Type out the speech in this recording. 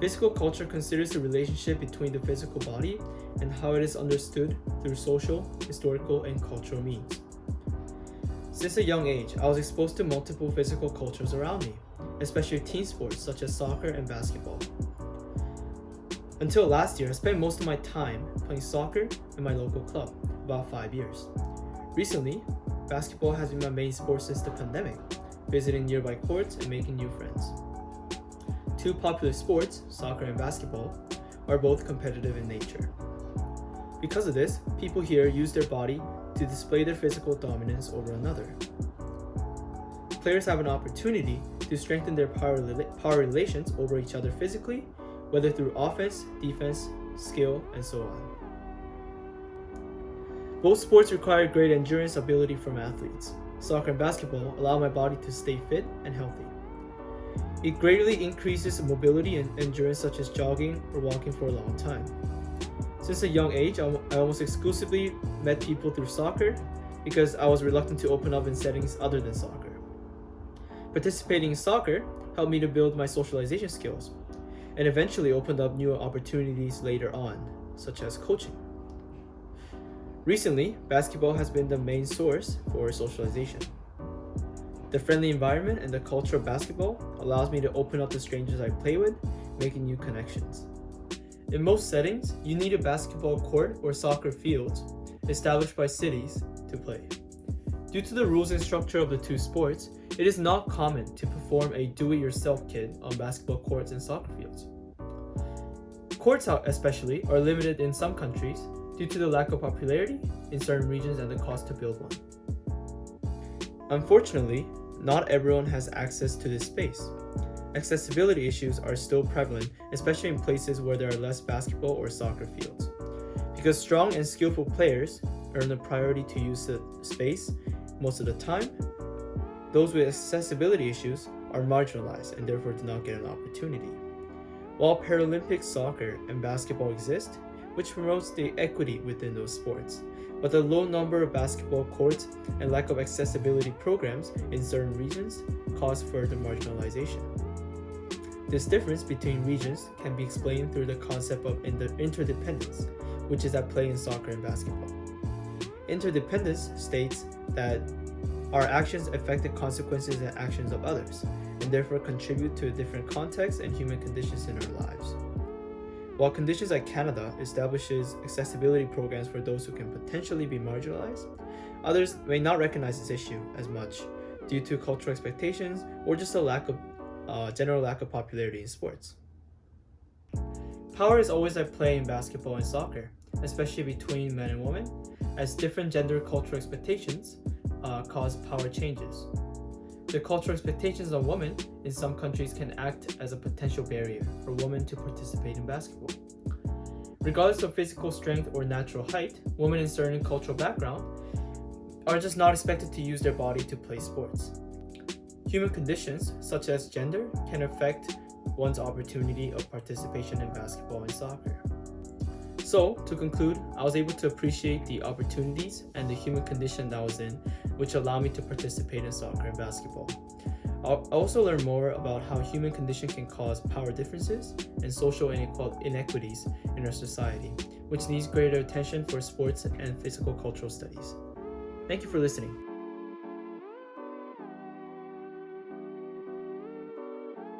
Physical culture considers the relationship between the physical body and how it is understood through social, historical, and cultural means. Since a young age, I was exposed to multiple physical cultures around me, especially team sports such as soccer and basketball. Until last year, I spent most of my time playing soccer in my local club, about 5 years. Recently, basketball has been my main sport since the pandemic, visiting nearby courts and making new friends. Two popular sports, soccer and basketball, are both competitive in nature. Because of this, people here use their body to display their physical dominance over another. Players have an opportunity to strengthen their power relations over each other physically, whether through offense, defense, skill, and so on. Both sports require great endurance ability from athletes. Soccer and basketball allow my body to stay fit and healthy. It greatly increases mobility and endurance, such as jogging or walking for a long time. Since a young age, I almost exclusively met people through soccer because I was reluctant to open up in settings other than soccer. Participating in soccer helped me to build my socialization skills and eventually opened up new opportunities later on, such as coaching. Recently, basketball has been the main source for socialization. The friendly environment and the culture of basketball allows me to open up to strangers I play with, making new connections. In most settings, you need a basketball court or soccer fields established by cities to play. Due to the rules and structure of the two sports, it is not common to perform a do-it-yourself kit on basketball courts and soccer fields. Courts, especially, are limited in some countries due to the lack of popularity in certain regions and the cost to build one. Unfortunately, not everyone has access to this space. Accessibility issues are still prevalent, especially in places where there are less basketball or soccer fields. Because strong and skillful players earn the priority to use the space most of the time, those with accessibility issues are marginalized and therefore do not get an opportunity. While Paralympic soccer and basketball exist, which promotes the equity within those sports, but the low number of basketball courts and lack of accessibility programs in certain regions cause further marginalization. This difference between regions can be explained through the concept of interdependence, which is at play in soccer and basketball. Interdependence states that our actions affect the consequences and actions of others, and therefore contribute to a different context and human conditions in our lives. While conditions like Canada establishes accessibility programs for those who can potentially be marginalized, others may not recognize this issue as much due to cultural expectations or just a general lack of popularity in sports. Power is always at play in basketball and soccer, especially between men and women, as different gender cultural expectations cause power changes. The cultural expectations of women in some countries can act as a potential barrier for women to participate in basketball. Regardless of physical strength or natural height, women in certain cultural backgrounds are just not expected to use their body to play sports. Human conditions, such as gender, can affect one's opportunity of participation in basketball and soccer. So, to conclude, I was able to appreciate the opportunities and the human condition that I was in, which allowed me to participate in soccer and basketball. I'll also learn more about how human condition can cause power differences and social inequities in our society, which needs greater attention for sports and physical cultural studies. Thank you for listening.